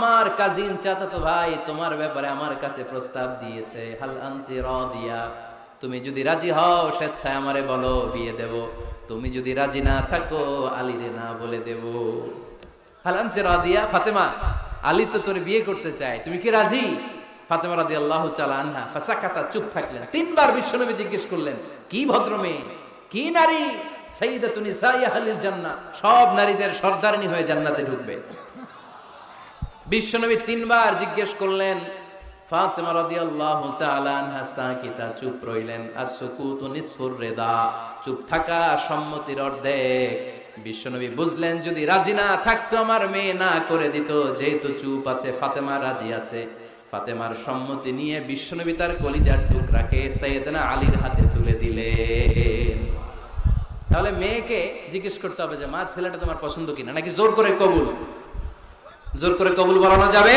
আমার কাজিন চাচাতো ভাই তোমার ব্যাপারে আমার কাছে প্রস্তাব দিয়েছে, হাল আনতি রাদিয়া, তুমি যদি রাজি হও স্বেচ্ছায় আমারে বলো, বিয়ে দেব। তুমি যদি রাজি না থাকো আলীরে না বলে দেব। হাল আনতি রাদিয়া, ফাতেমা আলী তো তোরে বিয়ে করতে চায়, তুমি কি রাজি? ফাতেমা রাদিয়াল্লাহু তাআলা আনহা ফাসাকাতা, চুপ থাকলেন। তিনবার বিশ্বনবী জিজ্ঞেস করলেন, কি ভদ্র মেয়ে, কি নারী, সাইয়্যিদাতুন নিসাই আহলিল জান্নাহ, সব নারীদের সর্দারিনী হয়ে জান্নাতে ঢুকবে। বিশ্বনবী তিনবার জিজ্ঞেস করলেন। ফাতেমা রাদিয়াল্লাহু তাআলা আনহা সাকিতা, চুপ রইলেন। as-sukutu nisfur রিদা, চুপ থাকা সম্মতির অর্ধেক। বিশ্বনবী বুঝলেন যদি রাজি না থাকতো আমার মেয়ে না করে দিত, যেহেতু চুপ আছে ফাতেমা রাজি আছে। ফাতেমার সম্মতি নিয়ে বিশ্বনবী তার কলিজার টুকরাকে সাইয়েদনা আলীর হাতে তুলে দিলেন। তাহলে মেয়েকে জিজ্ঞেস করতে হবে যে মা ছেলেটা তোমার পছন্দ কিনা, নাকি জোর করে কবুল? জোর করে কবুল বলানো যাবে?